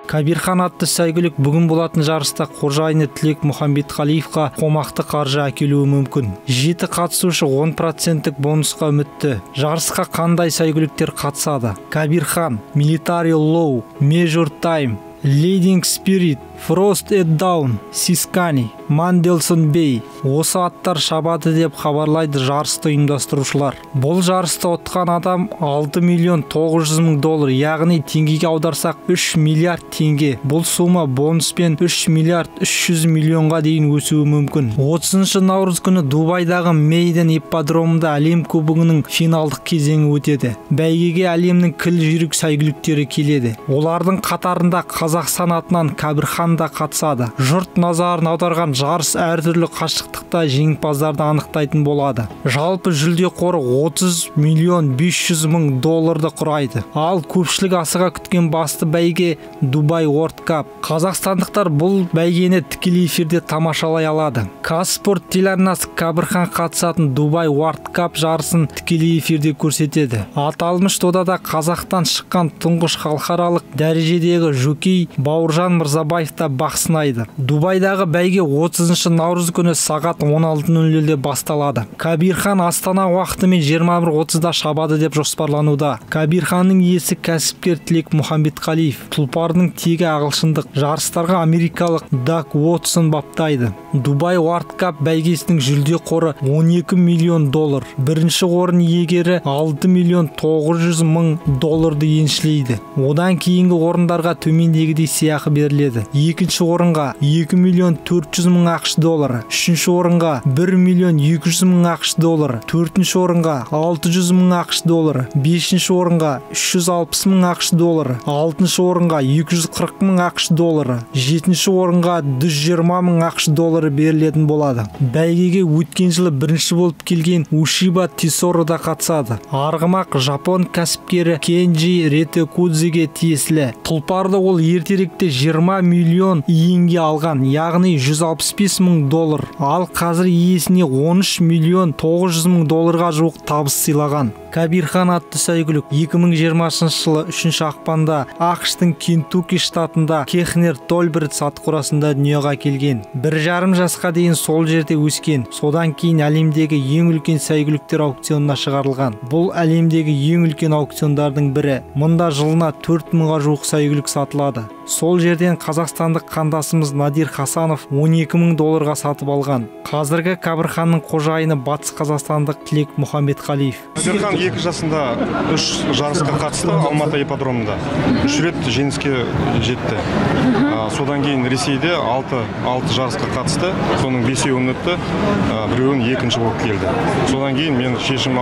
Кабирхан атты сәйгүлік бүгін болатын жарыста қожайыны Тілек Мұхамбетқалиевқа қомақты қаржы әкелуі мүмкін. 7 қатысушы 10% бонусқа үмітті. Жарысқа қандай сәйгүліктер қатысады? Кабирхан, Military Law, Measure Time, Leading Spirit, Frost at Dawn, Сискани, Манделсон Бей. Осы аттар шабады деп хабарлайды жарысты ұйымдастырушылар. Бұл жарысты ұтқан адам 6 миллион 900 мың доллар, яғни теңгеге аударсақ 3 миллиард теңге. Бұл сума бонуспен 3 миллиард 300 миллионға дейін өсуі мүмкін. 30 наурыз күні Дубайдағы Мейден ипподромында әлем кубогының финалдық кезеңі өтеді. Бәйгеге әлемнің кіл жүйрік сәйгүліктері келеді. Олардың қатарында Қазақстан атынан Кабирхан да қатысады. Жұрт назарын аударған жарыс әртүрлі қашықтықта жеңімпаздарды анықтайтын болады. Жалпы жүлде қоры 30 миллион 500 мың долларды құрайды. Ал көпшілік асыға күткен басты бәйге Дубай World Cup. Қазақстандықтар бұл бәйгені тікелей эфирде тамашалай алады. Казспорт телеарнасы Кабирхан қатысатын Дубай World Cup жарысын тікелей эфирде көрсетеді. Аталмыш додада Қазақтан шыққан тұңғыш халықаралық дәрежедегі жокей Бауыржан Мырзабаев та бақ сынайды. Дубайдағы бәйге 30 наурыз күні сағат 16:00-де басталады. Кабирхан Астана уақытымен 21:30-да шабады деп жоспарлануда. Кабирханның иесі кәсіпкер Тілек Мұхамбетқалиев. Тұлпардың тегі ағылшындық. Жарыстарға америкалық Даг Уотсон баптайды. Дубай World Cup бәйгесінің жүлде қоры 12 миллион доллар. Бірінші орын иегері 6 миллион 900 мың долларды еншілейді. Одан кейінгі орындарға төмендегідей сыйақы беріледі. Екінші орынға 2 миллион 400 мың ақш доллары, үшінші орынға 1 миллион 200 мың ақш доллары, төртінші орынға 600 мың ақш доллары, бесінші орынға 360 мың ақш доллары, алтыншы орынға 240 мың ақш доллары, жетінші орынға 120 мың ақш доллары берілетін болады. Бәйгеге өткен жылы бірінші болып келген Ушиба Тисоро да қатысады. Арғымақ жапон кәсіпкері Кенджи Ретекудзиге тиесілі. Тұлпарды ол ертеректе 20 миллион иенге алған, яғни 165 мың доллар. Ал қазір иесіне 13 миллион 900 мың долларға жуық табыс сыйлаған. Кабирхан атты сәйгүлік 2020 жылы 3 ақпанда ақштың Кентукки штатында Кехнер Тольберт атқорасында дүниеге келген. 1,5 жасқа дейін сол жерде өскен. Содан кейін әлемдегі ең үлкен сәйгүліктер аукционына шығарылған. Бұл әлемдегі ең үлкен аукциондардың бірі. Мұнда жылына 4 мыңға жуық сәйгүлік сатылады. Сол жерден қазақстандық қандасымыз Надир Хасанов 12 мың долларға сатып алған. Қазіргі Кабирханның қожайыны батыс қазақстандық Тілек Мұхамбетқалиев. Кабирхан 2 жасында 3 жарысқа қатысты Алматы ипподромында. 3 рет жеңіске жетті. Содан кейін Ресейде 6 жарысқа қатысты. Соның 5-еуі ұтты, біреуін 2-ші болып келді. Содан кейін мен шештім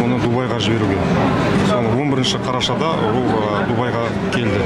оны Дубайға жіберуге. Соның 11 қарашада ол Дубайға келді.